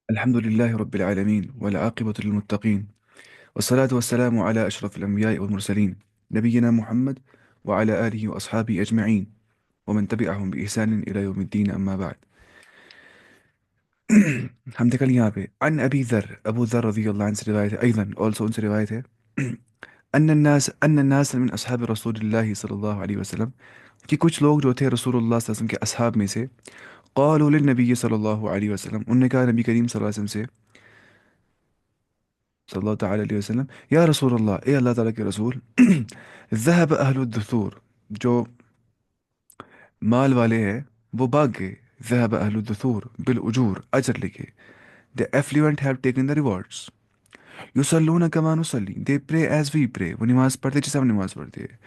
الحمد لله رب العالمين والعاقبة للمتقين، والصلاة والسلام على أشرف الأنبياء والمرسلين، نبينا محمد وعلى آله وأصحابه أجمعين ومن تبعهم بإحسان إلى يوم الدين، أما بعد. ہم تکل یہاں پہ عن ابی ذر، ابو ذر رضی اللہ عنہ سے روایت ہے، ایضاً آلسو ان سے روایت ہے ان الناس من اصحاب رسول اللہ صلی اللہ علیہ وسلم، کہ کچھ لوگ جو تھے رسول اللہ صلی اللہ علیہ وسلم کے اصحاب میں سے، قالوا للنبی صلی اللہ علیہ وسلم، انہوں نے کہا نبی کریم صلی اللہ علیہ وسلم سے، صلی اللہ تعالی علیہ وسلم، یا رسول اللہ، اے اللہ تعالیٰ کے رسول، ذهب اہل الدثور، جو مال والے ہیں وہ بھاگ گئے، ذهب اہل الدثور بالاجور، اجر لے کے، the affluent have taken the rewards، یصلون کما نصلی، they pray as we pray، وہ نماز پڑھتے جیسے ہم نماز پڑھتے ہیں،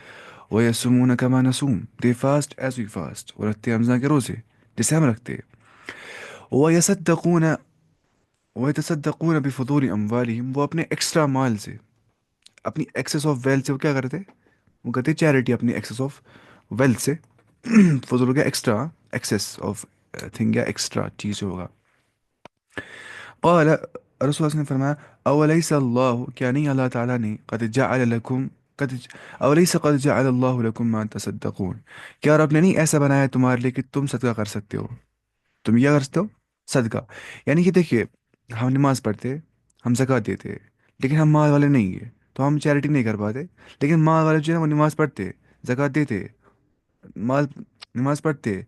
ویصومون کما نصوم، they fast as we fast، وہ رکھتے ہیں رمضان کے روزے جیسے ہم رکھتے ہیں، ویصدقون ویتصدقون بفضول اموالہم، وہ اپنے ایکسٹرا مال سے، اپنی ایکسس آف ویلتھ سے وہ کیا کرتے، وہ کرتے چیریٹی اپنی ایکسس آف ویلتھ سے، فضول ہو گیا ایکسٹرا، ایکسس آف تھنگ یا ایکسٹرا چیز جو ہوگا. قال رسول اللہ صلی اللہ علیہ وسلم نے فرمایا، اولیس اللہ، کیا نہیں اللہ تعالیٰ نے، قد جعل لکم، قد اولیس قد جعل اللہ لکم ما تصدقون، کیا رب نے نہیں ایسا بنایا تمہارے لیے کہ تم صدقہ کر سکتے ہو، تم یہ کر سکتے ہو صدقہ. یعنی کہ دیکھیے، ہم نماز پڑھتے، ہم زکوٰۃ دیتے، لیکن ہم مال والے نہیں ہیں تو ہم چیریٹی نہیں کر پاتے. لیکن مال والے جو ہے وہ نماز پڑھتے، زکوٰۃ دیتے، مال نماز پڑھتے،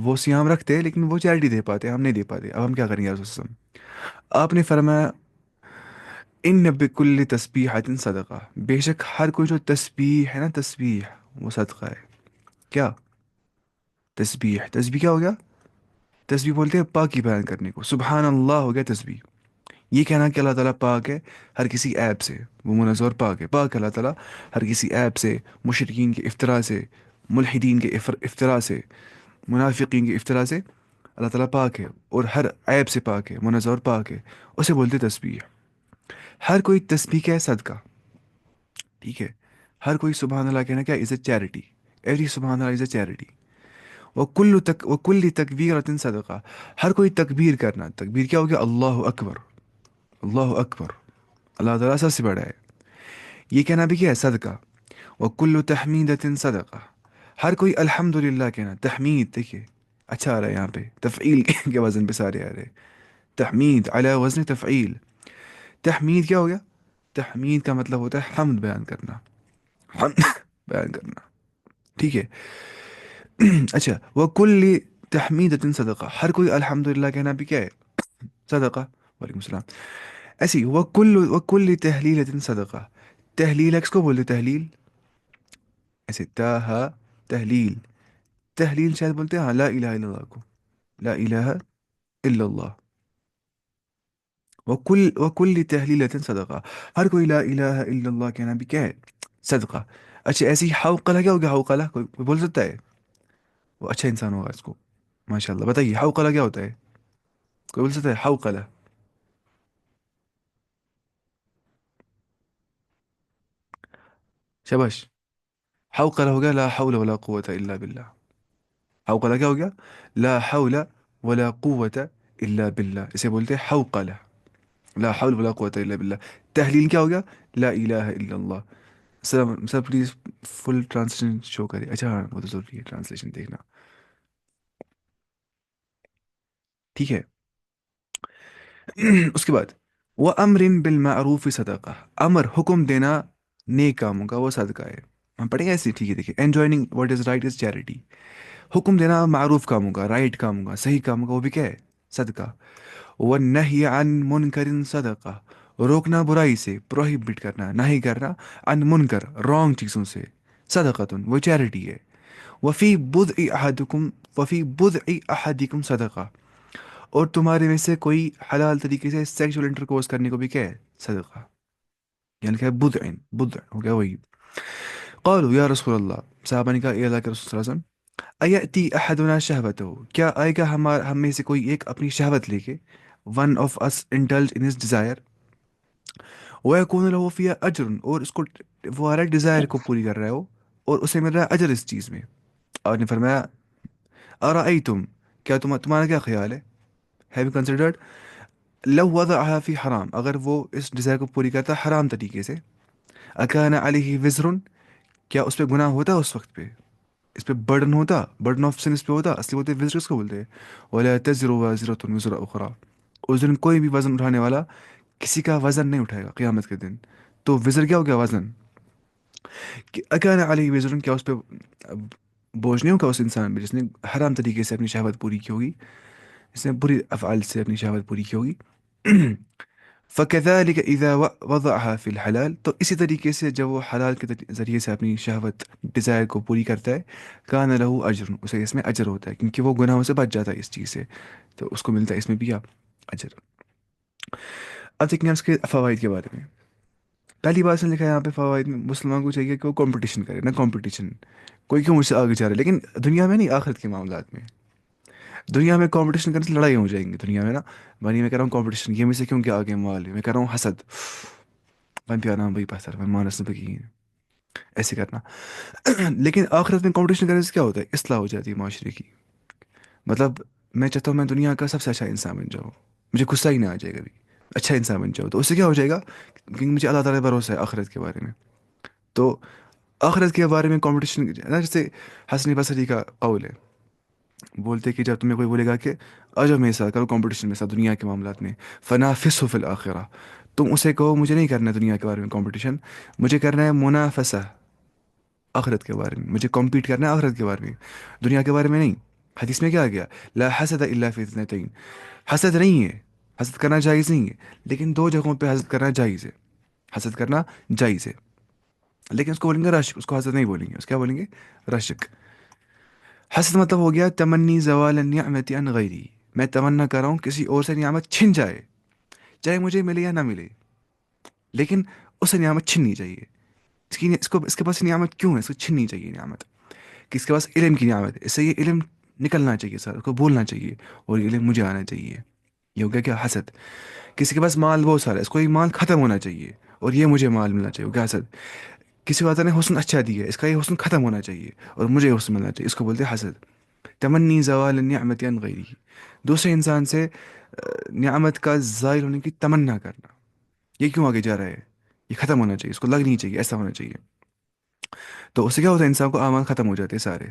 وہ سیام رکھتے، لیکن وہ چیریٹی دے پاتے، ہم نہیں دے پاتے. اب ہم کیا کریں یا رسول اللہ صلی اللہ علیہ وسلم؟ آپ نے فرمایا، ان بکل تسبیحۃ صدقہ، بے شک ہر کوئی جو تسبیح ہے نا، تسبیح وہ صدقہ ہے. کیا تسبیح؟ تسبیح کیا ہو گیا؟ تسبیح بولتے ہیں پاکی بیان کرنے کو، سبحان اللہ ہو گیا تسبیح. یہ کہنا کہ اللہ تعالیٰ پاک ہے ہر کسی عیب سے، وہ منزہ اور پاک ہے، پاک ہے اللہ تعالیٰ ہر کسی عیب سے، مشرکین کے افطرا سے، ملحدین کے افطرا سے، منافقین کے افطرا سے اللہ تعالیٰ پاک ہے، اور ہر عیب سے پاک ہے، منزہ اور پاک ہے، اسے بولتے تسبیح. ہر کوئی تسبیح کا ہے صدقہ، ٹھیک ہے. ہر کوئی سبحان اللہ کہنا کیا، از اے چیریٹی، ایوری سبحان اللہ از اے چیریٹی. وکل تکبیرۃ صدقہ، ہر کوئی تکبیر کرنا، تکبیر کیا ہو گیا، اللہ اکبر، اللہ اکبر، اللہ تعالیٰ سب سے بڑا ہے، یہ کہنا بھی کیا ہے، صدقہ. وکل تحمیدۃ صدقہ، ہر کوئی الحمد للہ کہنا، تحمید دیکھیے اچھا آ رہا ہے یہاں پہ، تفعیل کے وزن پہ سارے آ رہے ہیں، تحمید علی وزن تفعیل. تحمید کیا ہو گیا، تحمید کا مطلب ہوتا ہے حمد بیان کرنا، حمد بیان کرنا، ٹھیک ہے. اچھا، وکل تحمیدۃ صدقہ، ہر کوئی الحمد للہ کہنا بھی کیا ہے، صدقہ. وعلیکم السلام. ایسی وکل تحلیلۃ صدقہ، تحلیل کس کو بولتے، تحلیل ایسے تاہا، تحلیل، تحلیل شاید بولتے ہیں ہاں لا الہ الا اللہ کو، لا الہ الا اللہ. وکل تحلیلۃ صدقہ، ہر کوئی لا الہ الا اللہ کہنا بھی کیا ہے، صدقہ. اچھا ایسی حوقلہ کیا ہو گیا، حوقلہ کوئی بول سکتا ہے، وہ اچھا انسان ہوگا اس کو، ماشاء اللہ. بتائیے حوقلہ کیا ہوتا ہے، کوئی بول سکتا ہے حوقلہ؟ شبش. حوقلہ ہو گیا لا حول ولا قوة الا باللہ. حوقلہ کیا ہو گیا، لا حول ولا قوة الا باللہ، اسے بولتے ہیں حوقلہ، لا حول ولا قوة الا باللہ. تحلیل کیا ہو گیا، لا الہ الا اللہ. سر سر پلیز فل ٹرانسلیشن شو کرے. اچھا ہاں وہ تو ضروری ہے ٹرانسلیشن دیکھنا، ٹھیک ہے. اس کے بعد وہ امر بالمعروف صدقہ، امر حکم دینا نیک کاموں کا وہ صدقہ ہے. ہم پڑھیں گے ایسے، ٹھیک ہے. دیکھیے enjoying what is right is charity, حکم دینا معروف کاموں کا، رائٹ کاموں کا، صحیح کاموں کا، وہ بھی کیا ہے، صدقہ. والنہی عن منکر صدقہ، روکنا برائی سے، پروہیبٹ کرنا، نہیں کرنا، عن منکر رانگ چیزوں سے، صدقۃ وہ چیریٹی ہے. وفی بدع احدکم، وفی بدع احدکم صدقہ، اور تمہارے میں سے کوئی حلال طریقے سے سیکشول انٹرکورس کرنے کو بھی کیا ہے، صدقہ. یعنی کہ بدع، بدع ہو گیا وہی. قالوا یا رسول اللہ، صحابہ نے کہا اے اللہ کے رسول صلی اللہ علیہ وسلم، ایتی احدنا شہوتہ، کیا آئے گا ہم میں سے کوئی ایک اپنی شہوت لے کے، one of us indulge in his desire, ویکون لہ فیہا اجر، اور اس کو وہ آ رہا ہے ڈیزائر کو پوری کر رہا ہے وہ، اور اسے مل رہا ہے اجر اس چیز میں. آپ نے فرمایا ارائیتم، کیا تمہارا کیا خیال ہے؟ ہیو یو کنسیڈرڈ لو وضعها فی حرام، اگر وہ اس ڈیزائر کو پوری کرتا حرام طریقے سے، اکان علیہ وزر، کیا اس پہ گناہ ہوتا اس وقت پہ، اس پہ برڈن ہوتا، برڈن آف سن اس پہ ہوتا، اصلی بولتے وزر اس کو بولتے ہیں، ولا تزر وازرۃ وزر اخرى، اس دن کوئی بھی وزن اٹھانے والا کسی کا وزن نہیں اٹھائے گا قیامت کے دن. تو وزر کیا ہو گیا؟ وزن. کہ اکان علیہ وزر، کیا اس پہ بوجھ نہیں ہوگا اس انسان پہ جس نے حرام طریقے سے اپنی شہوت پوری کی ہوگی، جس نے بری افعال سے اپنی شہوت پوری کی ہوگی. فَكَذَلِكَ إِذَا وَضَعَهَا فِي الْحَلَال، تو اسی طریقے سے جب وہ حلال کے ذریعے سے اپنی شہوت ڈیزائر کو پوری کرتا ہے، كَانَ لَهُ أَجْرٌ، اسے اس میں اجر ہوتا ہے کیونکہ وہ گناہوں سے بچ جاتا ہے اس چیز سے، تو اس کو ملتا ہے اس میں بھی اجر. اب دیکھیں اس کے فوائد کے بارے میں. پہلی بات سے لکھا ہے یہاں پہ فوائد میں، مسلمان کو چاہیے کہ وہ کمپٹیشن کرے، نہ کمپٹیشن، کوئی کیوں مجھ سے آگے جا رہا ہے، لیکن دنیا میں نہیں، آخرت کے معاملات میں. دنیا میں کمپٹیشن کرنے سے لڑائی ہو جائیں گی دنیا میں نا. بنی میں کر رہا ہوں کمپٹیشن، یہ مجھ سے کیوں کیا آگے مال ہے، میں کر رہا ہوں حسد، میں پیارا بھائی پتھر میں مانس بکی، ایسے کرنا. لیکن آخرت میں کمپٹیشن کرنے سے کیا ہوتا ہے؟ اصلاح ہو جاتی ہے معاشرے کی. مطلب میں چاہتا ہوں میں دنیا کا سب سے اچھا انسان بن جاؤں، مجھے غصہ ہی نہ آ جائے گا بھی، اچھا انسان بن جاؤ، تو اس سے کیا ہو جائے گا؟ کیونکہ مجھے اللہ تعالیٰ بھروسہ ہے آخرت کے بارے میں. تو آخرت کے بارے میں کمپٹیشن نا، جیسے حسن بصری کا قول ہے، بولتے کہ جب تمہیں کوئی بولے گا کہ آ جاؤ میرے ساتھ کرو کمپٹیشن میرے ساتھ دنیا کے معاملات میں، فنافسہ فی الآخرہ، تم اسے کہو مجھے نہیں کرنا ہے دنیا کے بارے میں کمپٹیشن، مجھے کرنا ہے منافسہ آخرت کے بارے میں، مجھے کمپیٹ کرنا ہے آخرت کے بارے میں، دنیا کے بارے میں نہیں. حدیث میں کیا آ گیا؟ لا حسد الا فی اثنتین، حسد نہیں ہے، حسد کرنا جائز نہیں ہے، لیکن دو جگہوں پہ حسد کرنا جائز ہے، حسد کرنا جائز ہے. لیکن اس کو بولیں گے رشک، اس کو حسد نہیں بولیں گے، اس کیا بولیں گے؟ رشک. حسد مطلب ہو گیا تمنی زوال النعمت عن غیری، میں تمنا کر رہا ہوں کسی اور سے نعمت چھن جائے، چاہے مجھے ملے یا نہ ملے، لیکن اسے نعمت چھننی چاہیے. اس کے پاس نعمت کیوں ہے؟ اس کو چھننی چاہیے نعمت. کہ اس کے پاس علم کی نعمت ہے، اس سے یہ علم نکلنا چاہیے سر، اس کو بولنا چاہیے، اور یہ علم مجھے آنا چاہیے. یہ ہو گیا کیا؟ حسد. کسی کے پاس مال بہت سارا ہے، اس کو یہ مال ختم ہونا چاہیے اور یہ مجھے مال ملنا چاہیے، وہ کیا؟ حسد. کسی کو اللہ نے حسن اچھا دیا ہے، اس کا یہ حسن ختم ہونا چاہیے اور مجھے یہ حسن ملنا چاہیے، اس کو بولتے ہیں حسد. تمنی زوال النعمت عن غیری، دوسرے انسان سے نعمت کا زائل ہونے کی تمنا کرنا، یہ کیوں آگے جا رہا ہے، یہ ختم ہونا چاہیے، اس کو لگنی چاہیے، ایسا ہونا چاہیے. تو اس سے کیا ہوتا ہے؟ انسان کو اعمال ختم ہو جاتے ہیں سارے،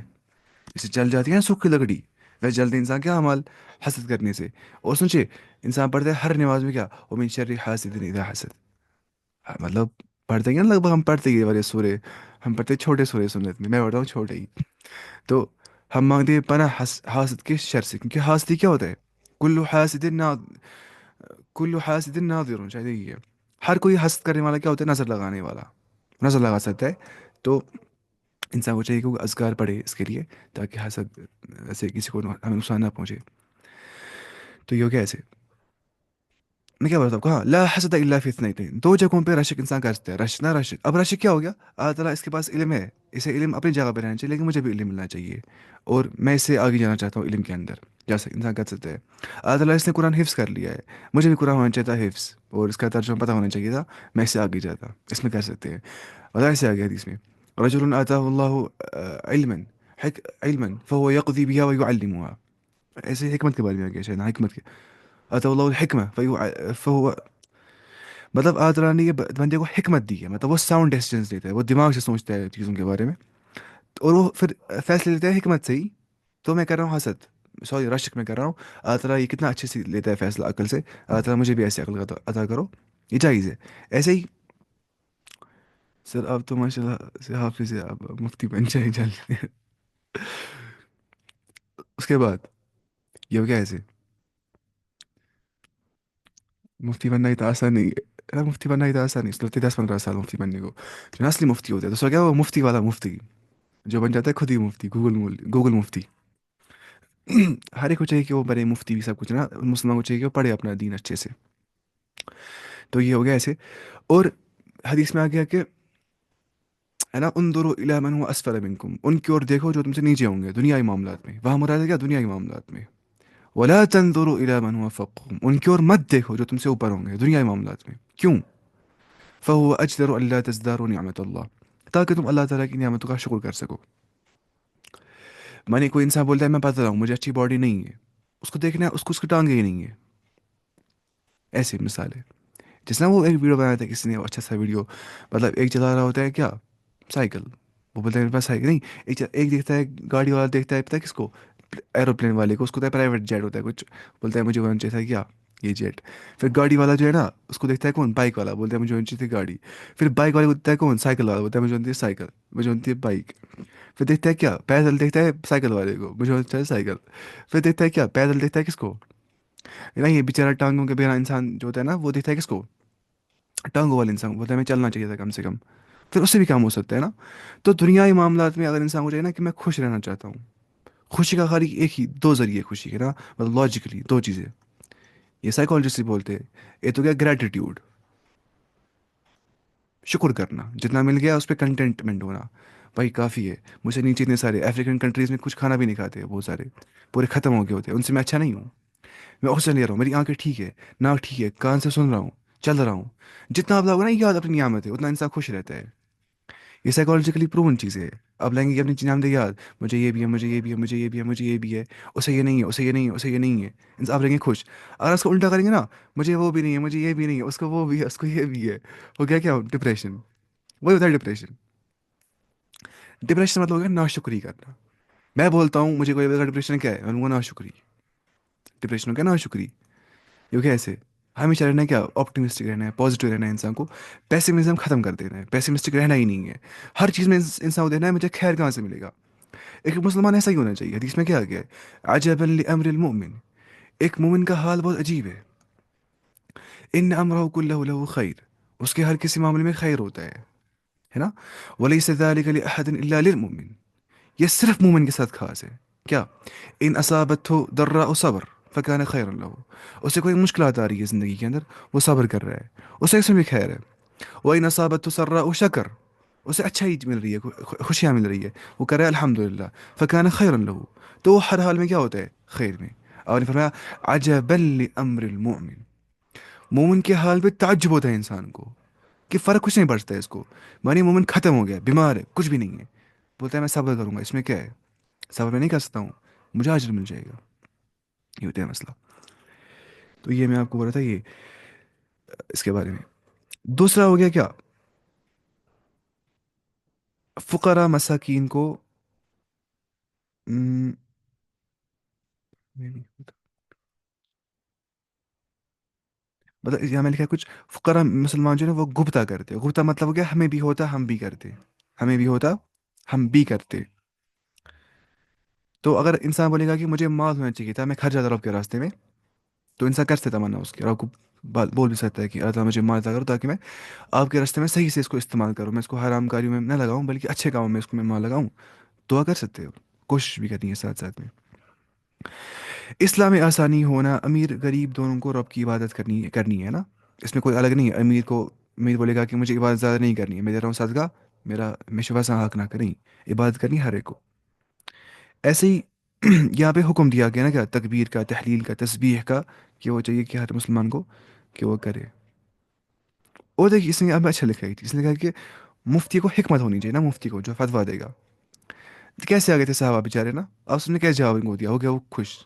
اسے جل جاتی ہے نا سوکھی لکڑی، ویسے جلتے انسان کیا اعمال؟ حسد کرنے سے. اور سوچے انسان پڑھتا ہے ہر نماز میں کیا؟ ومن شر حاسد اذا حسد، مطلب پڑھتے ہیں نا، لگ بھگ ہم پڑھتے ہی والے سورے، ہم پڑھتے چھوٹے سورے سنت میں پڑھتا ہوں چھوٹے ہی. تو ہم مانگتے ہیں پناہ حاسد کے شر سے، کیونکہ حاسدی کیا ہوتا ہے؟ کلو حاسد کلو حاسد ناظر، شاید یہی ہے، ہر کوئی حسد کرنے والا کیا ہوتا ہے؟ نظر لگانے والا، نظر لگا سکتا ہے. تو انسان کو چاہیے کہ وہ اذکار پڑھے اس کے لیے، تاکہ حسد سے کسی کو ہمیں نقصان نہ پہنچے. تو یہ ہو گیا ایسے. میں کیا بولتا ہوں، کہاں لا حسد الا فی اثنتین، دو جگہوں پہ رشک انسان کر سکتا ہے، رشک نہ رشک. اب رشک کیا ہو گیا؟ اللہ تعالیٰ اس کے پاس علم ہے، اسے علم اپنی جگہ پہ رہنا چاہیے، لیکن مجھے بھی علم ملنا چاہیے اور میں اس سے آگے جانا چاہتا ہوں علم کے اندر، جیسا انسان کر سکتا ہے. اللہ تعالیٰ اس نے قرآن حفظ کر لیا ہے، مجھے بھی قرآن ہونا چاہیے تھا حفظ، اور اس کا ترجمہ پتہ ہونا چاہیے تھا، میں اس سے آگے جاتا، اس میں کر سکتے ہیں. اور ایسے آگے حدیث میں رجل آتاہ اللہ علما علما فهو يقضي بها ويعلمها، ایسے حکمت کے بارے میں آ گیا شاید، حکمت کے آتا اللہ الحکمہ فهو، مطلب اللہ تعالیٰ نے یہ بندے کو حکمت دی ہے، مطلب وہ ساؤنڈ ڈیسیجنس لیتا ہے، وہ دماغ سے سوچتا ہے چیزوں کے بارے میں، اور وہ پھر فیصلے لیتا ہے حکمت سے ہی. تو میں کر رہا ہوں حسد، سوری رشک میں کر رہا ہوں. اللہ تعالیٰ یہ کتنا اچھے سے لیتا ہے فیصلہ عقل سے، اللہ تعالیٰ مجھے بھی ایسے عقل عطا کرو، یہ جائز ہے. ایسے ہی سر آپ تو ماشاء اللہ سے حافظ ہے، آپ مفتی بن جائیں جلدی. اس کے بعد یہ ہو گیا ایسے. مفتی بننا اتنا آسان نہیں ہے، مفتی بننا اتنا آسان نہیں، لگتے 10-15 سال مفتی بننے کو. جو اصلی مفتی ہوتا ہے تو سو کیا وہ مفتی والا مفتی، جو بن جاتا ہے خود ہی مفتی، گوگل مفتی. ہر ایک کو چاہیے کہ وہ بڑے مفتی بھی سب کچھ نا، مسلمان کو چاہیے کہ وہ پڑھے اپنا دین اچھے سے. تو یہ ہو گیا ایسے. اور حدیث میں آ گیا کہ ہے نا انظروا الی من هو اسفل منکم، ان کی اور دیکھو جو تم سے نیچے ہوں گے دنیائی معاملات میں، وہاں مراد ہے کیا؟ دنیائی معاملات میں. ولا تنظروا الی من هو فوقکم، ان کی اور مت دیکھو جو تم سے اوپر ہوں گے دنیائی معاملات میں. کیوں؟ فهو اجدر الا تزداروا نعمت اللہ، تاکہ تم اللہ تعالیٰ کی نعمتوں کا شکر کر سکو. مانی کوئی انسان بولتا ہے میں پتہ ہوں مجھے اچھی باڈی نہیں ہے، اس کو دیکھنا ہے، اس کو اس کی ٹانگیں ہی نہیں ہے. ایسی مثال ہے. جس طرح وہ ایک ویڈیو بنایا تھا کسی نے، وہ اچھا سا ویڈیو، مطلب ایک چلا رہا ہوتا ہے کیا، سائیکل. وہ بولتا ہے میرے پاس سائیکل نہیں. ایک دیکھتا ہے گاڑی والا، دیکھتا ہے پتہ ہے کس کو، ایروپلین والے کو. اس کو ہوتا ہے پرائیویٹ جیٹ ہوتا ہے کچھ، بولتا ہے مجھے ہونا چاہیے تھا کیا، یہ جیٹ. پھر گاڑی والا جو ہے نا، اس کو دیکھتا ہے کون، بائک والا، بولتا ہے مجھے ہونی چاہیے تھی گاڑی. پھر بائک والے کو دیکھتا ہے کون، سائیکل والا، بولتا ہے مجھے ہونی تھی سائیکل، مجھے ہونی تھی بائک. پھر دیکھتا ہے کیا، پیدل دیکھتا ہے سائیکل والے کو، مجھے ہونی چاہیے سائیکل. پھر دیکھتا ہے کیا، پیدل دیکھتا ہے کس کو، نا یہ بیچارہ ٹانگوں کے بنا انسان جو ہوتا ہے نا، وہ دیکھتا ہے کس کو، ٹانگوں والے انسان کو، بولتا ہے ہمیں چلنا چاہیے تھا کم سے کم. پھر اس سے بھی کام ہو سکتا ہے نا. تو دنیائی معاملات میں اگر انسان کو چاہیے نا کہ میں خوش رہنا چاہتا ہوں، خوشی کا خالی ایک ہی دو ذریعے خوشی کے نا، مطلب لاجیکلی دو چیزیں. یہ سائیکالوجسٹ بھی بولتے ہیں. ایک تو کیا، گریٹیٹیوڈ، شکر کرنا، جتنا مل گیا اس پہ کنٹینٹمنٹ ہونا، بھائی کافی ہے. مجھ سے نیچے اتنے سارے افریقن کنٹریز میں کچھ کھانا بھی نہیں کھاتے بہت سارے، پورے ختم ہو گئے ہوتے ہیں، ان سے میں اچھا نہیں ہوں. میں آکسیجن لے رہا ہوں، میری آنکھیں ٹھیک ہے، ناک ٹھیک ہے، کان سے سن رہا ہوں، چل رہا ہوں. جتنا آپ لاؤ نا یاد اپنی نعمت ہے، اتنا انسان خوش رہتا ہے. یہ سائیکالوجیکلی پروون چیز ہے. اب لائیں گے کہ اپنی نعمتیں یاد، مجھے یہ بھی ہے، مجھے یہ بھی ہے، مجھے یہ بھی ہے، مجھے یہ بھی ہے، اسے یہ نہیں ہے، اسے یہ نہیں ہے، اسے یہ نہیں ہے. آپ رہیں گے خوش. اگر اس کو الٹا کریں گے نا، مجھے وہ بھی نہیں ہے، مجھے یہ بھی نہیں ہے، اس کو وہ بھی ہے، اس کو یہ بھی ہے، وہ کیا کیا ڈپریشن. وہی ہوتا ہے ڈپریشن. ڈپریشن مطلب ہو گیا ناشکری کرنا. میں بولتا ہوں مجھے کوئی بولے ڈپریشن کیا ہے، میں بولوں گا ناشکری. ڈپریشن ہو گیا ناشکری. یہ کیا ایسے، ہمیشہ رہنا ہے کیا، آپٹیمسٹک رہنا ہے، پازیٹیو رہنا ہے انسان کو. پیسمزم ختم کر دینا ہے، پیسمسٹک رہنا ہی نہیں ہے. ہر چیز میں انسان کو دینا ہے مجھے خیر کہاں سے ملے گا. ایک مسلمان ایسا ہی ہونا چاہیے. حدیث میں کیا گیا ہے، عجبا لامر المؤمن، ایک مومن کا حال بہت عجیب ہے. ان امرہ کلہ لہ خیر، اس کے ہر کسی معاملے میں خیر ہوتا ہے نا. ولیس ذلک لاحد الا للمؤمن، یہ صرف مومن کے ساتھ خاص ہے. کیا، ان اصابت ہو ضراء صبر فکان خیر له، اسے کوئی مشکلات آ رہی ہے زندگی کے اندر، وہ صبر کر رہا ہے، اسے اس میں بھی خیر ہے. وان اصابت سراء شکر، اسے اچھا ہی مل رہی ہے، خوشیاں مل رہی ہے، وہ کر رہا ہے الحمد للہ، فکان خیر له، تو وہ ہر حال میں کیا ہوتا ہے، خیر میں. اور نے فرمایا عجبا لامر المؤمن، مومن کے حال پہ تعجب ہوتا ہے انسان کو کہ فرق کچھ نہیں پڑتا ہے اس کو. مانی مومن ختم ہو گیا، بیمار ہے، کچھ بھی نہیں ہے، بولتا ہے میں صبر کروں گا، اس میں کیا ہے، صبر میں نہیں کر سکتا ہوں، مجھے اجر مل جائے گا. یہ ہوتا ہے مسئلہ. تو یہ میں آپ کو بول رہا تھا یہ اس کے بارے میں. دوسرا ہو گیا کیا، فقراء مساکین کو م، مطلب یہاں میں لکھا ہے کچھ فقراء مسلمان جو ہے نا وہ گپتا کرتے. گپتا مطلب ہو گیا ہمیں بھی ہوتا ہم بھی کرتے، ہمیں بھی ہوتا ہم بھی کرتے. تو اگر انسان بولے گا کہ مجھے مال ہونا چاہیے تھا، میں کھر جاتا رہا آپ کے راستے میں، تو انسان کر سکتا تمنا اس کی، اور آپ کو بول بھی سکتا ہے کہ اللہ تعالیٰ مجھے مال عطا کرو تاکہ میں آپ کے راستے میں صحیح سے اس کو استعمال کروں، میں اس کو حرام کاریوں میں نہ لگاؤں بلکہ اچھے کاموں میں اس کو میں مال لگاؤں. دعا کر سکتے ہو، کوشش بھی کرنی ہے ساتھ ساتھ میں. اسلام میں آسانی ہونا، امیر غریب دونوں کو رب کی عبادت کرنی ہے نا. اس میں کوئی الگ نہیں ہے. امیر بولے گا کہ مجھے عبادت زیادہ نہیں کرنی ہے، میں دے رہا ہوں صدقہ، میرا میں شفا سے حق نہ کریں، عبادت کرنی ہر ایک کو. ایسے ہی یہاں پہ حکم دیا گیا نا کیا، تکبیر کا، تحلیل کا، تسبیح کا، کہ وہ چاہیے کہ ہر مسلمان کو کہ وہ کرے. اور دیکھیے اس نے اب اچھا لکھا ہے، اس نے کہا کہ مفتی کو حکمت ہونی چاہیے نا، مفتی کو جو فتویٰ دے گا. کیسے آ گئے تھے صحابہ بیچارے نا، اب اس نے کیسے جواب ان کو دیا، ہو گیا وہ خوش.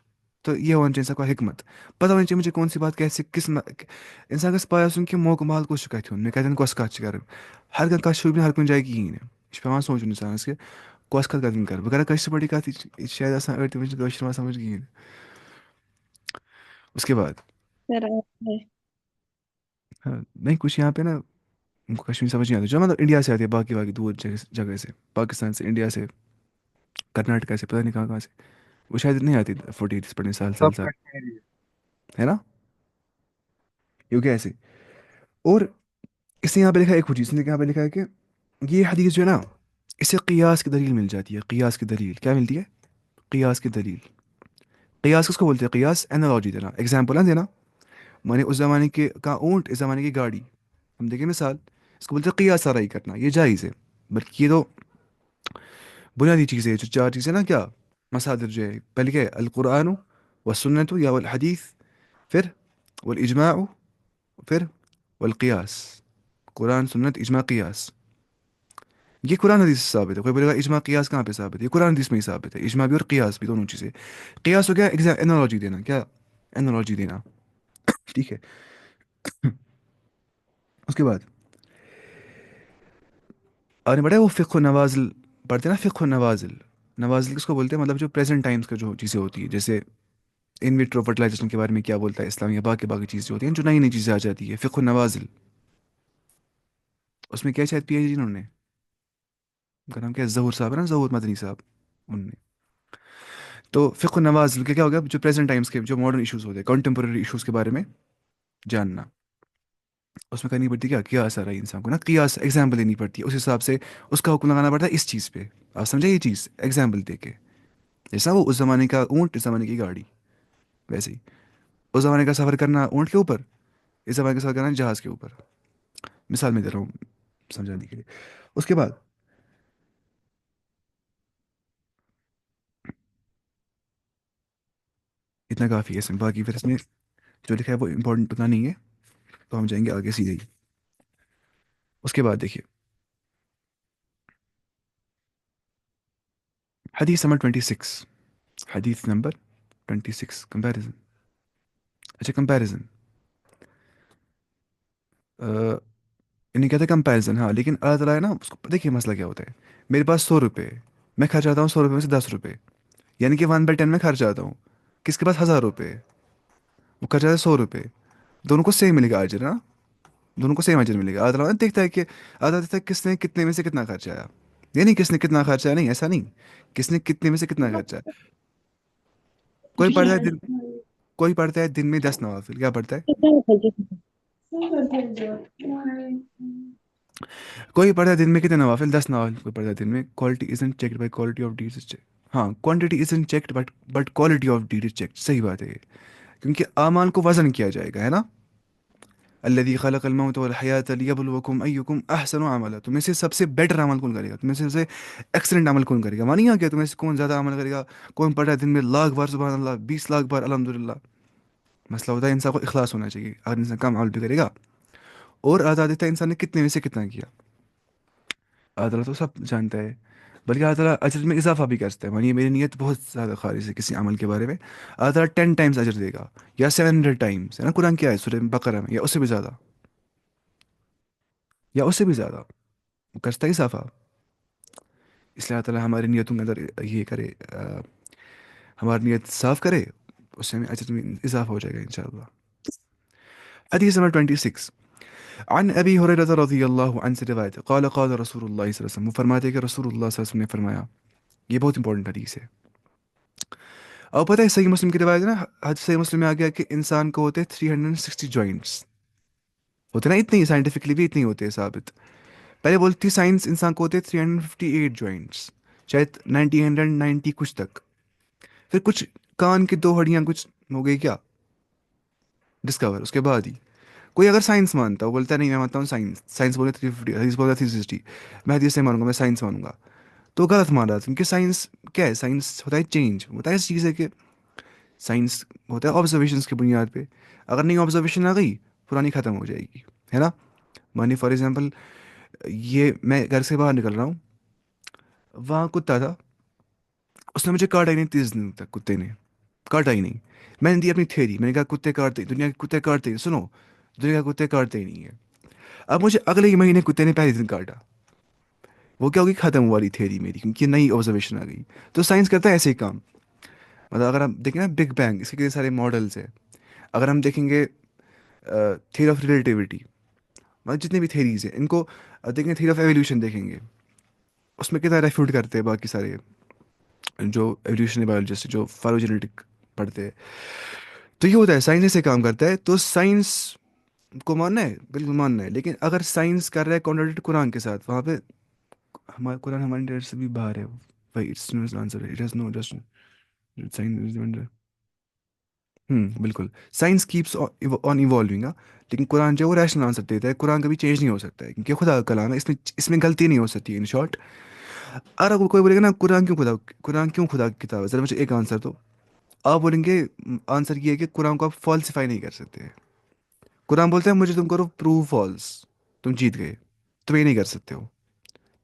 تو یہ ہونا چاہیے انسان کو حکمت، پتہ ہونی چاہیے مجھے کون سی بات کیسے انسان گژھِ پایا سن کہ موقع محل کس کتھ میں کتن کس کت کر، ہر کانٛہہ کتھ شوٗبہِ نہٕ ہر کُنہِ جایہِ کِہیٖنۍ نہٕ. یہ پیوان سونچُن انسانس کہ کس کتھ کتن کر. بہٕ کرٕ کٲشِر پٲٹھی کتھ، یہ شاید آسان أڑۍ تِمن چھِ کٲشُر یِوان سمجھ کِہیٖنۍ. اس کے بعد سر آپ ہے۔ ہاں، نہیں کچھ یہاں پہ نا ان کو کشمیر سمجھ نہیں آتا، جو مطلب انڈیا سے آتی ہے، باقی دور جگہ سے، پاکستان سے، انڈیا سے، کرناٹکا سے، پتہ نہیں کہاں کہاں سے، وہ شاید نہیں آتی 40 پڑھنے سال سب سال سال، کشمیری ہے۔ ہے نا. کیونکہ ایسے. اور اس نے یہاں پہ لکھا ہے ایک چیز، اس نے یہاں پہ لکھا ہے کہ یہ حدیث جو ہے نا، اسے قیاس کی دلیل مل جاتی ہے. قیاس کی دلیل کیا ملتی ہے، قیاس کی دلیل. قیاس کس کو بولتے ہیں، قیاس اینالوجی دینا، ایگزامپل نہ دینا. مانے اس زمانے کے کا اونٹ، اس زمانے کی گاڑی، ہم دیکھیں مثال، اس کو بولتے ہیں قیاس آرائی کرنا، یہ جائز ہے. بلکہ یہ تو بنیادی چیز ہے، جو چار چیزیں نا کیا، مصادر جو ہے، پہلے کیا ہے، القرآن و سنت یا والحدیث، پھر والاجماع، پھر والقیاس. قرآن، سنت، اجماع، قیاس، یہ قرآن حدیث سے ثابت ہے. کوئی بولے گا اجماع قیاس کہاں پہ ثابت ہے؟ یہ قرآن حدیث میں ہی ثابت ہے، اجماع بھی اور قیاس بھی، دونوں چیزیں. قیاس ہو گیا انالوجی دینا، کیا انالوجی دینا. ٹھیک ہے. اس کے بعد آپ نے پڑھا ہے وہ فقہ و نوازل پڑھتے ہیں نا، فقہ و نوازل. نوازل کس کو بولتے ہیں؟ مطلب جو پریزنٹ ٹائمس کا جو چیزیں ہوتی ہے، جیسے ان ویٹرو فرٹیلائزیشن کے بارے میں کیا بولتا ہے اسلام، یا باقی باقی چیزیں ہوتی ہیں جو نئی نئی چیزیں آ جاتی ہے، فقہ و نوازل. اس میں کیا شاید پی ایچ ڈی انہوں نے، ان کا نام کیا ہے، ظہور صاحب ہے نا، ظہور مدنی صاحب، ان نے. تو فقہ و نوازل کے کیا ہوگا؟ جو پریزنٹ ٹائمس کے جو ماڈرن ایشوز ہوتے ہیں، کنٹمپرری ایشوز کے بارے میں جاننا. اس میں کرنی پڑتی ہے کیا، قیاس آ رہا ہے انسان کو نا، قیاس ایگزامپل دینی پڑتی ہے، اس حساب سے اس کا حکم لگانا پڑتا ہے اس چیز پہ. آپ سمجھے یہ چیز ایگزامپل دے کے، جیسا وہ اس زمانے کا اونٹ، اس زمانے کی گاڑی، ویسے ہی اس زمانے کا سفر کرنا اونٹ کے اوپر، اس زمانے کا سفر کرنا جہاز کے اوپر. مثال میں دے رہا ہوں سمجھانے کے لیے. اس کے بعد اتنا کافی ہے اس میں، باقی پھر اس میں جو لکھا ہے وہ امپورٹنٹ اتنا نہیں ہے، تو ہم جائیں گے آگے سیدھے ہی. اس کے بعد دیکھیے حدیث نمبر 26، حدیث نمبر 26، کمپیریزن. اچھا کمپیریزن، انہیں کہتے ہیں کمپیریزن. ہاں لیکن اللہ تعالیٰ ہے نا، اس کو دیکھیے مسئلہ کیا ہوتا ہے. میرے پاس 100 روپے، میں خرچ آتا ہوں 100 روپے میں سے 10 روپے، یعنی کہ 1/10 میں خرچ آتا ہوں. کس کے پاس 1000 روپے، وہ خرچ آتا ہے 100 روپے. دونوں کو سیم ملے گا اجر نا، دونوں کو سیم اجر ملے گا. اللہ تعالیٰ دیکھتا ہے کہ اللہ تعالیٰ دیکھتا ہے کس نے کتنے میں سے کتنا خرچ آیا. یہ نہیں کس نے کتنا خرچ آیا، نہیں ایسا نہیں، کس نے کتنے میں سے کتنا خرچ آیا. کوئی پڑھتا ہے دن کوئی پڑھتا ہے دن میں 10 نوافل، کیا پڑھتا ہے؟ کوئی پڑھتا ہے دن میں کتنے نوافل؟ 10 نوافل. کوئی پڑھتا ہے دن میں. Quality is unchecked by quality of deed is. ہاں quantity is unchecked but quality of deed is checked. صحیح بات ہے یہ، کیونکہ اعمال کو وزن کیا جائے گا، ہے نا. الذی خلق الموت والحیات لیبلوکم ایکم احسن عملا. تم میں سے سب سے بیٹر عمل کون کرے گا، تم میں سے سب سے ایکسلنٹ عمل کون کرے گا. مانی گیا تم میں سے کون زیادہ عمل کرے گا، کون پڑھا ہے دن میں 1,00,000 بار سبحان اللہ، 20 لاکھ بار الحمدللہ. مسئلہ ہوتا ہے انسان کو اخلاص ہونا چاہیے. اگر انسان کم عمل بھی کرے گا اور آتا دیتا ہے انسان نے کتنے میں سے کتنا کیا، اللہ تعالیٰ تو سب جانتا ہے. بلکہ اللہ تعالیٰ اجر میں اضافہ بھی کر سکتا ہے. مانیے میری نیت بہت زیادہ خالص ہے کسی عمل کے بارے میں، اللہ تعالیٰ 10 ٹائمز اجر دے گا، یا 700 ٹائمز، ہے نا. قرآن کیا ہے سورہ بقرہ میں، یا اس سے بھی زیادہ، یا اس سے بھی زیادہ وہ کرتا ہے اضافہ. اس لیے اللہ تعالیٰ ہماری نیتوں کے اندر یہ کرے، ہماری نیت صاف کرے، اس سے ہمیں اجر میں اضافہ ہو جائے گا انشاءاللہ. حدیث نمبر 26، عن ابی ہریرہ رضی اللہ عنہ سے روایت ہے، قال قال رسول اللہ صلی اللہ علیہ وسلم، وہ فرماتے ہیں کہ رسول اللہ صلی اللہ علیہ وسلم نے فرمایا. یہ بہت امپورٹنٹ حدیث ہے. اور پتہ ہے صحیح مسلم کی روایت ہے نا، حدیث صحیح مسلم میں آ گیا کہ انسان کو ہوتے ہیں 360 جوائنٹس، ہوتے نا اتنے ہی، سائنٹیفکلی بھی اتنے ہی ہوتے ہیں ثابت. پہلے بولتی سائنس انسان کو ہوتے 358 جوائنٹس، شاید 1990 کچھ تک. پھر کچھ کان کی 2 ہڈیاں کچھ ہو گئی کیا ڈسکور، اس کے بعد ہی کوئی اگر سائنس مانتا ہے، وہ بولتا ہے نہیں میں مانتا ہوں سائنس، سائنس بولے 350، حدیث بولتا ہے 360، میں حدیث سے مانوں گا، میں سائنس مانوں گا. تو غلط مان رہا تھا، کیونکہ سائنس کیا ہے، سائنس ہوتا ہے چینج، ہوتا ہے اس چیز ہے کہ سائنس ہوتا ہے آبزرویشنس کی بنیاد پہ. اگر نئی آبزرویشن آ گئی پرانی ختم ہو جائے گی، ہے نا. مانی فار ایگزامپل، یہ میں گھر سے باہر نکل رہا ہوں، وہاں کتا تھا، اس نے مجھے کاٹا ہی نہیں 30 دن تک، کتے نے کاٹا ہی نہیں. میں نے دی اپنی تھیری، میں نے کہا کتے کاٹتے، دنیا کے کتے کاٹتے ہی، سنو دنیا کے کتے کاٹتے ہی نہیں ہے. اب مجھے اگلے ہی مہینے کتے نے پہلے دن کاٹا، وہ کیا ہوگی، ختم والی تھیری میری، کیونکہ نئی آبزرویشن آ گئی. تو سائنس کرتا ہے ایسے ہی کام. مطلب اگر ہم دیکھیں نا بگ بینگ، اس کے کتنے سارے ماڈلس ہیں. اگر ہم دیکھیں گے تھیوری آف ریلیٹیوٹی، مطلب جتنے بھی تھیریز ہیں ان کو دیکھیں گے، تھیوری آف ایولیوشن دیکھیں گے، اس میں کتنا ریفیوٹ کرتے ہیں باقی سارے جو ایولیوشنری بایولوجسٹ جو فائلوجینیٹک پڑھتے ہیں. تو یہ ہوتا ہے سائنس سے کام کرتا ہے. تو سائنس کو ماننا ہے، بالکل ماننا ہے، لیکن اگر سائنس کر رہا ہے کانٹراڈکٹ قرآن کے ساتھ، وہاں پہ ہمارا قرآن ہمارے انٹرنیٹ سے بھی باہر ہے. بھائی it's no answer, it has no just science. بالکل سائنس کیپس آن ایوالونگ، لیکن قرآن جو ہے وہ ریشنل آنسر دیتا ہے. قرآن کبھی چینج نہیں ہو سکتا ہے کیونکہ خدا کا کلام ہے، اس میں غلطی نہیں ہو سکتی. ان شارٹ، اگر کوئی بولے گا نا قرآن کیوں خدا کی کتاب ہے، ذرا مجھے ایک آنسر دو. آپ بولیں گے آنسر یہ ہے کہ قرآن کو آپ فالسیفائی نہیں کر سکتے. قرآن بولتا ہے مجھے تم کرو پروو فالس، تم جیت گئے، تم یہ نہیں کر سکتے ہو.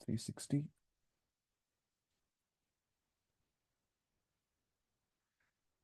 360,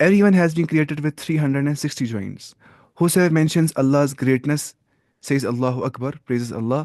everyone has been created with 360 joints. Whosoever mentions Allah's greatness says Allahu Akbar, praises Allah।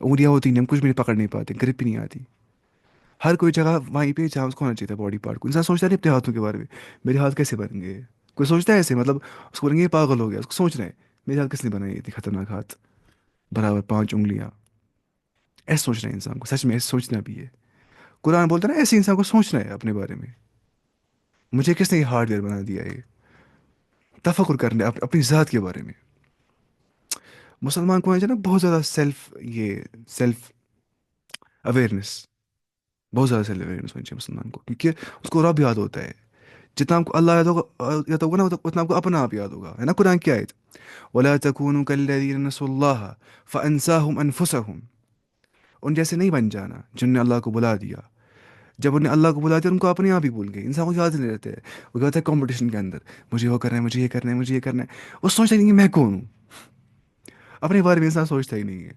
انگلیاں ہوتی نہیں، ہم کچھ بھی پکڑ نہیں پاتے، گرپ بھی نہیں آتی. ہر کوئی جگہ وہیں پہ جہاں اس کو ہونا چاہیے تھا باڈی پارٹ کو. انسان سوچتا نہیں اپنے ہاتھوں کے بارے میں، میرے ہاتھ کیسے بن گئے. کوئی سوچتا ہے ایسے، مطلب اس کو بولیں گے یہ پاگل ہو گیا، اس کو سوچ رہے ہیں میرے ہاتھ کس نے بنائی اتنی خطرناک ہاتھ، برابر 5 انگلیاں. ایسے سوچ رہے ہیں انسان کو، سچ میں ایسے سوچنا بھی ہے. قرآن بولتا ہے نا ایسے انسان کو سوچنا ہے اپنے بارے میں، مجھے کس نے یہ ہارڈ ویئر بنا دیا ہے. تفکر کرنے اپنی ذات کے بارے میں. مسلمان کو ہے نا بہت زیادہ یہ سیلف اویئرنیس، بہت زیادہ سیلف اویئرنیس ہونی چاہیے مسلمان کو، کیونکہ اس کو رب یاد ہوتا ہے. جتنا آپ کو اللہ یاد ہوگا نا، اتنا آپ کو اپنا آپ یاد ہوگا. ہے نا قرآن کی آیت، وَلَا تَكُونُوا كَالَّذِينَ نَسُوا اللَّهَ فَأَنسَاهُمْ أَنفُسَهُمْ. ان جیسے نہیں بن جانا جن نے اللہ کو بلا دیا. جب انہیں اللہ کو بلا دیا ان کو اپنے آپ ہی بھول گئے. انسان کو یاد نہیں رہتے. وہ کہتا ہے کمپٹیشن کے اندر مجھے وہ کرنا ہے، مجھے یہ کرنا ہے، مجھے یہ کرنا ہے. وہ سوچتا ہی نہیں کہ میں کون ہوں. اپنے بارے میں انسان سوچتا ہی نہیں ہے.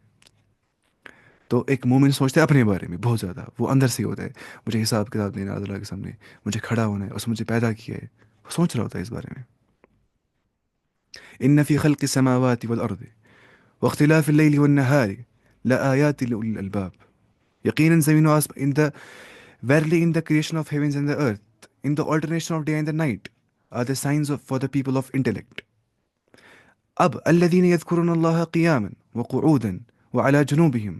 تو ایک مومن سوچتا ہے اپنے بارے میں بہت زیادہ، وہ اندر سے ہی ہوتا ہے. مجھے حساب کتاب دینا اللہ کے سامنے، مجھے کھڑا ہونا ہے، اس نے مجھے پیدا کیا ہے. وہ سوچ رہا ہوتا ہے اس بارے میں. ان فی خلق السماوات والارض واختلاف اللیل والنہار لآیات لأولی الالباب. یقیناً زمین و آسمان in the verily in the creation of heavens and the earth, in the alternation of day and the night, are the signs for the people of intellect. اب الذين يذكرون الله قياما وقعودا وعلى جنوبهم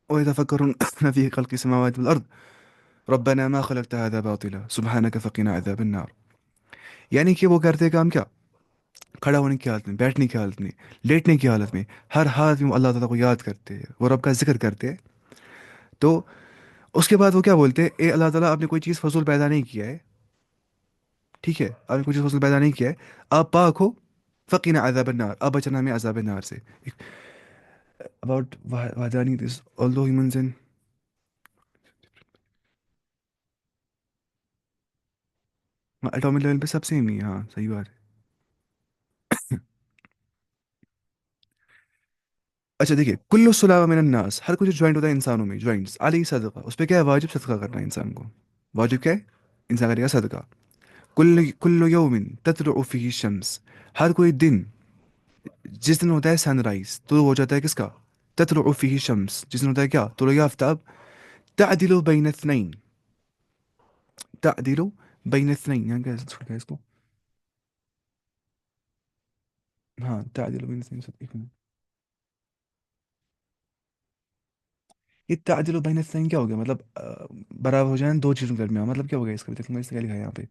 ويتفكرون في خلق السماوات والأرض ربنا ما خلقت هذا باطلا سبحانك فقنا عذاب النار. یعنی کہ وہ کرتے کام کیا؟ کھڑا ہونے کی حالت میں، بیٹھنے کی حالت میں، لیٹنے کی حالت میں، ہر حالت میں وہ اللہ تعالیٰ کو یاد کرتے ہیں، وہ رب کا ذکر کرتے ہیں. تو اس کے بعد وہ کیا بولتے ہیں، اے اللہ تعالیٰ آپ نے کوئی چیز فضول پیدا نہیں کیا ہے، ٹھیک ہے، آپ نے کوئی چیز فضول پیدا نہیں کیا ہے، آپ پاک ہو. فقینا عذاب النار، آپ بچنا ہمیں عذاب النار سے. اباؤٹ وحدانی this although humans in atomic level پہ سب سیم ہی ہے. ہاں صحیح بات ہے. اچھا دیکھیے، کل الصلاح من الناس، ہر کچھ جوائنٹ ہوتا ہے انسانوں میں، جوائنٹس علی صدقہ، اس پہ کیا ہے واجب صدقہ کرنا ہے انسان کو. واجب کیا ہے؟ انسان کرے گا صدقہ. کل یوم تطلع فیہ الشمس، ہر کوئی دن جس دن ہوتا ہے سن رائز، تو ہو جاتا ہے کس کا؟ تطلع فیہ الشمس، جس دن ہوتا ہے کیا؟ طلوع آفتاب. تعدل بین اثنین، تعدل بین اثنین، یہاں کیا ہے اس کو؟ ہاں تعدل بین اثنین. ایک منٹ، یہ تعدل بین اثنین کیا ہو گیا؟ مطلب برابر ہو جائیں دو چیزوں کے درمیان، مطلب کیا ہو گیا اس کا؟ دیکھیں میں اس کا کیا لکھا ہے یہاں پہ.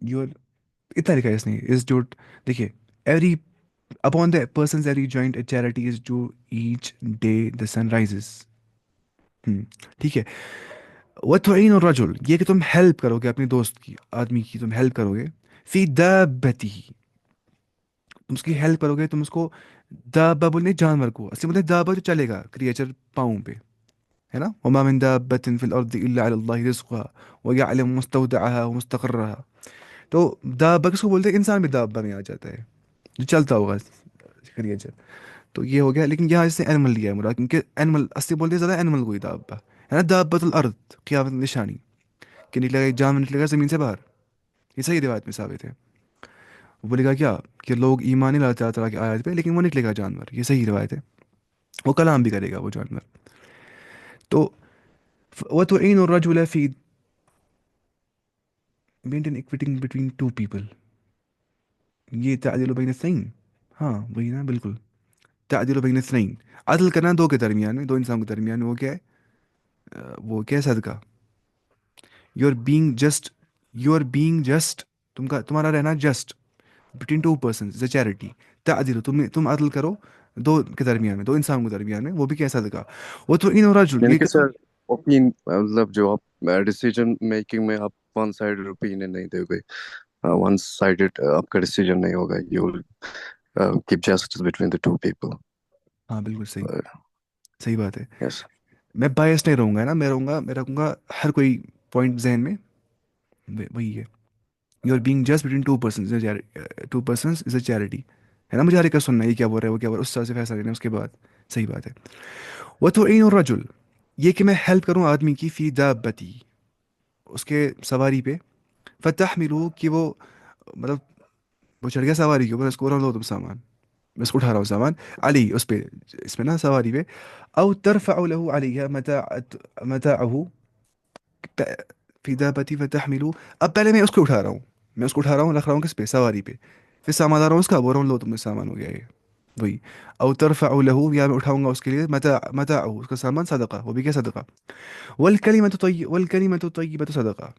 یور اتنا لکھا ہے اس نے، از جو دیکھیے every upon the person's every joint a charity is due each day the sun rises. ٹھیک ہے. وَتُعِينُ الرَّجُل، یہ کہ تم ہیلپ کرو گے اپنے دوست کی، آدمی کی تم ہیلپ کرو گے. فی دابتہ، تم اس کی ہیلپ کرو گے، تم اس کو دابہ بولنے جانور کو، اصلی مطلب دابہ جو چلے گا، کریچر پاؤں پہ، ہے نا. وما من دابة في الأرض إلا على الله رزقها ويعلم مستودعها ومستقرها. تو دابہ کس کو بولتے ہیں؟ انسان بھی دابہ میں آ جاتا ہے، جو چلتا ہوگا کریچر. تو یہ ہو گیا. لیکن یہاں اس نے اینیمل لیا ہے مراد، کیونکہ اینیمل اصلی بولتے ہیں زیادہ اینیمل کوئی دابہ ہے نا. دابۃ الارض، قیامت نشانی کہ نکلے گا جان، نکلے گا زمین سے باہر. یہ صحیح روایت میں ثابت ہے. وہ بولے گا کیا کہ لوگ ایمان نہیں لاتے اللہ تعالیٰ کی آیات پہ، لیکن وہ نکلے گا جانور. یہ صحیح روایت ہے. وہ کلام بھی کرے گا وہ جانور. تو وَتُعِينُ الرَّجُلَ فِي maintain equity between two people. یہ تعدل بین اثنین، ہاں وہی نا بالکل. تعدل بین اثنین، عدل کرنا دو کے درمیان میں، دو انسان کے درمیان میں. وہ کیا ہے؟ وہ کیا ہے؟ صدقہ. Your being just, your being just, تمہارا رہنا just between two persons as a charity. تعدل، تم عدل کرو دو کے درمیان میں، دو انسانوں کے درمیان میں، وہ بھی کیا ہے؟ صدقہ. وہ تو ان رجل، یعنی یہ کہ کہ سر اوپین مطلب جو آپ ڈیسیجن میکنگ میں آپ ون سائڈ اوپینین نہیں دے گے، ون سائڈڈ آپ کا ڈیسیجن نہیں ہوگا. You will keep justice between the two people. ہاں بالکل صحیح، صحیح بات ہے. یس. میں بائس نہیں رہوں گا نا، میں رکھوں گا ہر کوئی پوائنٹ ذہن میں وہی ہے. You are being just between two persons as a charity, ہے نا. مجھے ہر ایک کا سننا ہے، یہ کیا بول رہا ہے، وہ کیا بول رہا ہے، اس طرح سے فیصلہ لینا اس کے بعد. صحیح بات ہے. وَتُعِينُ الرَّجُل، یہ کہ میں ہیلپ کروں آدمی کی، فی دابتی، اس کے سواری پہ. فتحملو، کہ وہ مطلب وہ چڑھ گیا سواری کے اوپر، اس کو بولا لو تم سامان. میں اس کو اٹھا رہا ہوں سامان، علی اس پہ، اس میں نا سواری پہ، او ترفع له علیہ متاعه فی دابتی فتحملو. اب پہلے میں اس کو اٹھا رہا ہوں، میں اس کو اٹھا رہا ہوں، رکھ رہا ہوں کس پہ، سواری پہ، پھر سامان لا رہا ہوں اس کا، بول رہا ہوں لو تم سامان ہو گیا یہ، وہی. او ترفع له، یا میں اٹھاؤں گا اس کے لیے متاعه اس کا سامان، صدقہ، وہ بھی کیا صدقہ. والکلمۃ الطیبۃ صدقہ،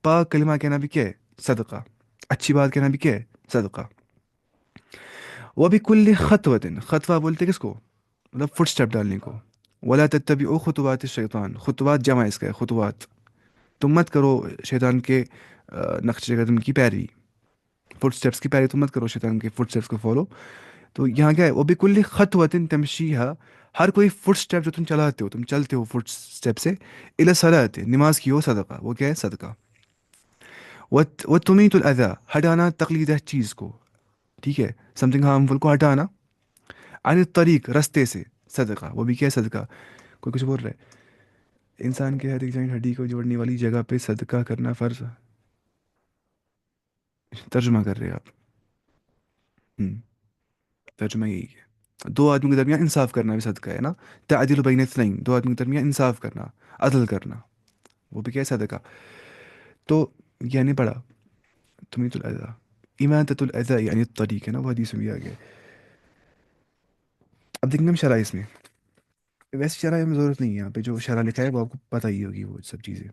پاک کلمہ کہنا بھی کیا ہے، صدقہ، اچھی بات کہنا بھی کیا ہے، صدقہ. وبکل خطوۃ، خطوہ بولتے کس کو، مطلب فٹ اسٹیپ ڈالنے کو. ولا تتبعوا خطوات الشیطان، خطوات جمع اس کا ہے، خطوات. تم مت کرو شیطان کے نقش قدم کی پیروی، فٹ اسٹیپس کی پیروی تم مت کرو، شیطان کے فٹ اسٹیپس کو فالو. تو یہاں کیا ہے، وہ بکل خطوۃ تمشیہا، ہر کوئی فٹ اسٹیپ جو تم چلاتے ہو، تم چلتے ہو فٹ اسٹیپ سے، الی صلاۃ، نماز کی ہو، صدقہ، وہ کیا ہے، صدقہ. و تمیت الاذى، ہٹانا تقلیدہ چیز کو، ٹھیک ہے، سم تھنگ ہارمفل کو ہٹانا، عن الطریق، رستے سے، صدقہ، وہ بھی کیا ہے، صدقہ. کوئی کچھ بول رہا ہے، انسان کے ہر ایک جوائنٹ ہڈی کو جوڑنے والی جگہ پہ صدقہ کرنا فرض ہے. ترجمہ کر رہے ہیں آپ. ہم، ترجمہ یہی ہے، دو آدمیوں کے درمیان انصاف کرنا بھی صدقہ ہے نا. تعدیل بین اثنین، دو آدمیوں کے درمیان انصاف کرنا، عدل کرنا، وہ بھی کیا ہے، صدقہ. تو یہ نہیں پڑھا تمیت الاذى، اماتۃ الاذى یعنی الطریق ہے نا، وہ حدیث میں بھی آ گیا. اب دیکھیں گے ہم شرح اس میں، ویسے شرح میں ضرورت نہیں ہے، یہاں پہ جو شرح لکھا ہے وہ آپ کو پتہ ہی ہوگی وہ سب چیزیں.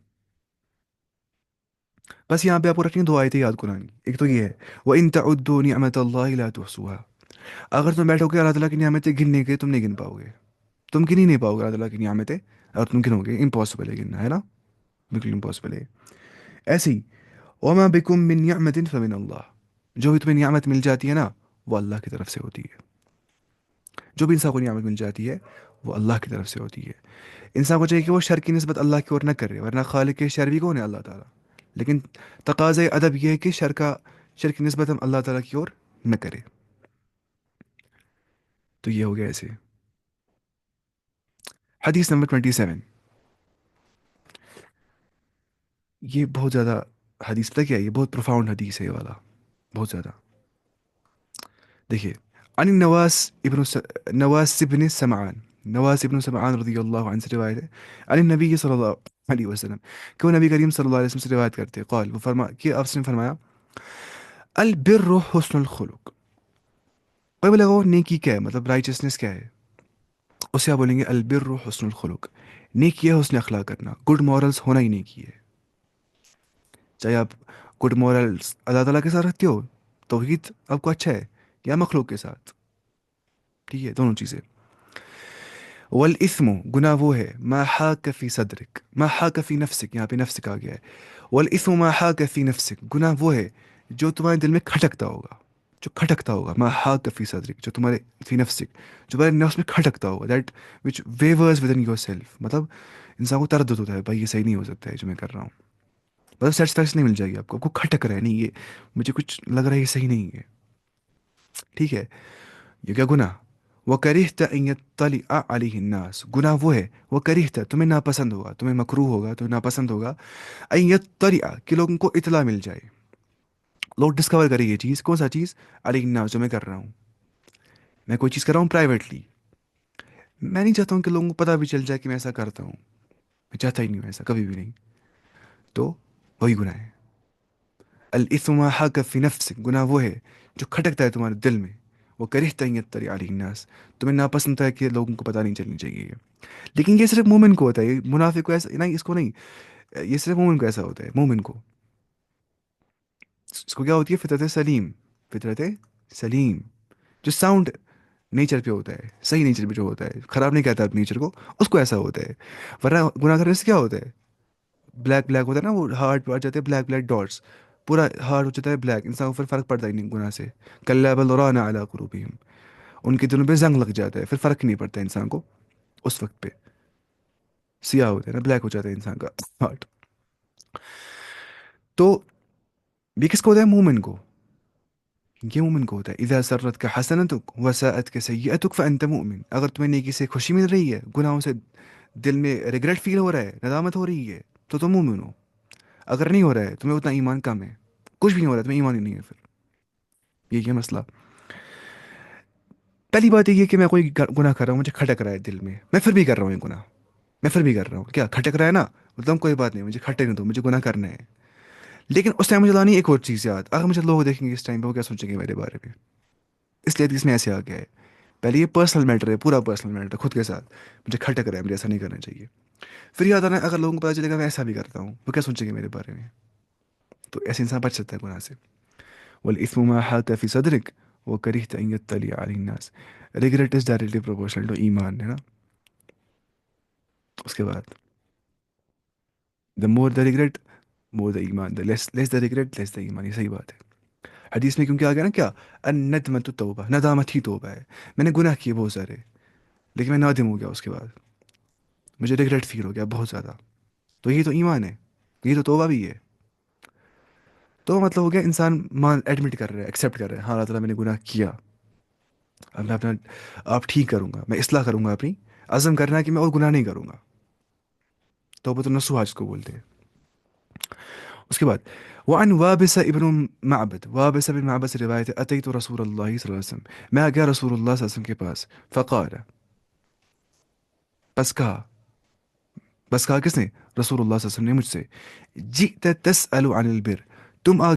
بس یہاں پہ آپ کو رکھنی دو آیتیں یاد قرآن کی. ایک تو یہ ہے، وَإِن تَعُدُّوا نِعْمَةَ اللَّهِ لَا تُحْصُوهَا، اگر تم بیٹھو گے اللہ تعالیٰ کی نعمتیں گننے کے، تم نہیں گن پاؤ گے، تم گن ہی نہیں پاؤ گے اللہ تعالیٰ کی نعمتیں، اگر تم گنو گے، امپاسبل ہے گننا، ہے نا، بالکل امپاسبل ہے. ایسے ہی وَمَا بِكُم مِّن نِعْمَةٍ فَمِنَ اللَّهِ، جو بھی تمہیں نعمت مل جاتی ہے نا، وہ اللہ کی طرف سے ہوتی ہے. جو بھی انسان کو نعمت مل جاتی ہے وہ اللہ کی طرف سے ہوتی ہے. انسان کو چاہیے کہ وہ شر کی نسبت اللہ کی اور نہ کرے، ورنہ خالق شر بھی کون ہے، اللہ تعالیٰ. لیکن تقاضۂ ادب یہ ہے کہ شر کی نسبت ہم اللہ تعالیٰ کی اور نہ کرے. تو یہ ہو گیا ایسے. حدیث نمبر 27، یہ بہت زیادہ حدیث، پتہ کیا ہے، یہ بہت پروفاؤنڈ حدیث ہے یہ والا، بہت زیادہ. دیکھیے، عن نواس ابن سمعان، نواس ابن سمعان رضی اللہ عنہ سے روایت ہے، عن النبی صلی اللہ علیہ وسلم، کہ وہ نبی کریم صلی اللہ علیہ وسلم سے روایت کرتے ہیں، قال، وہ کہ آپ نے فرمایا، البر حسن الخلق. کوئی لگاؤ نیکی کیا ہے، مطلب رائچسنس کیا ہے، اسے آپ بولیں گے البر حسن الخلق. نیکی ہے حسن اخلاق کرنا، گڈ مورلس ہونا ہی نیکی ہے. چاہے آپ گڈ مورلس اللہ تعالیٰ کے ساتھ رکھتے ہو، توحید آپ کو اچھا ہے، یا مخلوق کے ساتھ، ٹھیک ہے، دونوں چیزیں. والاسم، گناہ وہ ہے، ما حاک فی صدرک، ما حاک فی نفسک، یہاں پہ نفس کہا گیا ہے. والاسم ما حاک فی نفسک، گناہ وہ ہے جو تمہارے دل میں کھٹکتا ہوگا، جو کھٹکتا ہوگا، ما حاک فی صدرک، جو تمہارے فی نفسک، جو تمہارے نفس میں کھٹکتا ہوگا، that which viewers with in your self. مطلب انسان کو تردد ہوتا ہے، بھائی یہ صحیح نہیں ہو سکتا ہے جو میں کر رہا ہوں، مطلب سیٹسفیکشن نہیں مل جائے گی آپ کو کھٹک رہا ہے، نہیں یہ مجھے کچھ لگ رہا ہے یہ صحیح نہیں ہے، ٹھیک ہے. یہ کیا گناہ. وَكَرِهْتَ أَن يَطَّلِعَ عَلَيْهِ النَّاسُ، گناہ وہ ہے، وَكَرِهْتَ تمہیں ناپسند ہوگا، تمہیں مکروہ ہوگا، تمہیں ناپسند ہوگا، أَن يَطَّلِعَ کہ لوگوں کو اطلاع مل جائے، لوگ ڈسکور کریں یہ چیز، کون سا چیز، علیہ الناس، جو میں کر رہا ہوں، میں کوئی چیز کر رہا ہوں پرائیویٹلی، میں نہیں چاہتا ہوں کہ لوگوں کو پتہ بھی چل جائے کہ میں ایسا کرتا ہوں، میں چاہتا ہی نہیں ہوں ایسا، کبھی بھی نہیں. تو وہی گناہ ہے. الاثم ما حاک فی نفسک، گناہ وہ ہے جو کھٹکتا ہے تمہارے دل میں. وہ کرہتا ان یطلع علیہ الناس، تمہیں ناپسند ہے کہ لوگوں کو پتہ نہیں چلنی چاہیے یہ. لیکن یہ صرف مومن کو ہوتا ہے، یہ منافق کو ایسا نہیں، اس کو نہیں، یہ صرف مومن کو ایسا ہوتا ہے، مومن کو. اس کو کیا ہوتی ہے، فطرت سلیم، فطرت سلیم، جو ساؤنڈ نیچر پہ ہوتا ہے، صحیح نیچر پہ جو ہوتا ہے، خراب نہیں کہتا اپنے نیچر کو، اس کو ایسا ہوتا ہے. ورنہ گناہ کرنے سے کیا ہوتا ہے، بلیک بلیک ہوتا ہے نا، وہ ہارٹ پہ آ جاتے ہیں بلیک بلیک ڈاٹس، پورا ہارٹ ہو جاتا ہے بلیک، انسان کو پھر فرق پڑتا ہی نہیں گناہ سے. کلا بل ران علی قلوبہم، ان کے دلوں پہ زنگ لگ جاتا ہے، پھر فرق نہیں پڑتا انسان کو اس وقت پہ، سیاہ ہوتا ہے نا، بلیک ہو جاتا ہے انسان کا ہارٹ. تو یہ کس کو ہوتا ہے، مومن کو، یہ مومن کو ہوتا ہے. اذا سرت کا حسنتک وساءت کا سیئتک فانت مؤمن، اگر تمہیں نیکی سے خوشی مل رہی ہے، گناہوں سے دل میں ریگریٹ فیل ہو رہا ہے، ندامت ہو رہی ہے، تو تم مومن ہو. اگر نہیں ہو رہا ہے، تمہیں اتنا ایمان کم ہے، کچھ بھی نہیں ہو رہا ہے، تمہیں ایمان ہی نہیں ہے، پھر یہی ہے مسئلہ. پہلی بات یہ ہے کہ میں کوئی گناہ کر رہا ہوں، مجھے کھٹک رہا ہے دل میں، میں پھر بھی کر رہا ہوں یہ گناہ، میں پھر بھی کر رہا ہوں، کیا کھٹک رہا ہے نا، مطلب کوئی بات نہیں، مجھے کھٹے نہیں دو، مجھے گناہ کرنا ہے. لیکن اس ٹائم مجھے لانی ایک اور چیز یاد، اگر مجھے لوگ دیکھیں گے اس ٹائم پہ وہ کیا سوچیں گے میرے بارے میں. اس لیے حدیث میں ایسے آ گیا ہے. پہلے یہ پرسنل میٹر ہے، پورا پرسنل میٹر ہے خود کے ساتھ، مجھے کھٹک رہا ہے، مجھے ایسا نہیں کرنا چاہیے. پھر یاد آنا اگر لوگوں کو پتا چلے گا میں ایسا بھی کرتا ہوں وہ کیا سوچیں گے میرے بارے میں. تو ایسے انسان بچ سکتا ہے گناہ سے. والإثم ما حاك في صدرك وكرهت أن يطلع عليه الناس. Regret is directly proportional to ایمان ہے نا. اس کے بعد the more the regret more the ایمان، the less the regret less the ایمان. یہ صحیح بات ہے. حدیث میں کیونکہ آ گیا نا کیا، الندمۃ توبہ، ندامت ہی توبہ ہے. میں نے گناہ کیے بہت سارے لیکن میں نادم ہو گیا، اس کے بعد مجھے ریگریٹ فیل ہو گیا بہت زیادہ. تو یہ تو ایمان ہے، یہ تو توبہ بھی ہے. تو مطلب ہو گیا انسان مان ایڈمٹ کر رہا ہے، ایکسیپٹ کر رہا ہے، ہاں اللہ تعالیٰ میں نے گناہ کیا، اب میں اپنا آپ ٹھیک کروں گا، میں اصلاح کروں گا اپنی، عزم کرنا ہے کہ میں اور گناہ نہیں کروں گا. توبۃ النصوح جس کو بولتے ہیں. اس کے بعد وعن وابس ابن معبد، وابس بن معبد سے روایت ہے، اتیت رسول اللہ صلی اللہ علیہ وسلم، میں آ گیا رسول اللہ صلی اللہ علیہ وسلم کے پاس. فقال، بس کہا، بس کہا کس نے؟ رسول اللہ صلی اللہ علیہ وسلم نے مجھ سے. جئت تسأل عن البر، تم آ